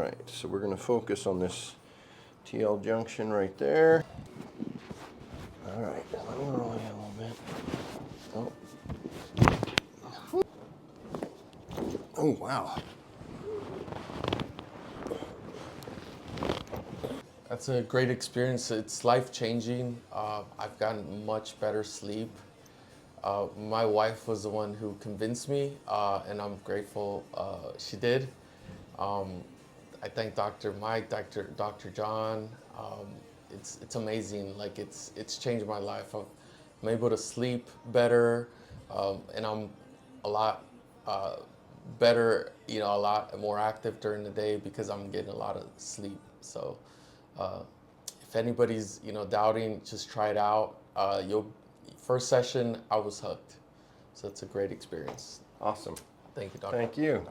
All right, so we're going to focus on this TL junction right there. All right, let me roll you a little bit. Oh. Oh, wow. That's a great experience. It's life-changing. I've gotten much better sleep. My wife was the one who convinced me, and I'm grateful she did. I thank Dr. Mike, Dr. John. It's amazing. Like it's changed my life. I'm able to sleep better, and I'm a lot better. A lot more active during the day because I'm getting a lot of sleep. So, if anybody's doubting, just try it out. First session I was hooked. So it's a great experience. Awesome. Thank you, Doctor. Thank you.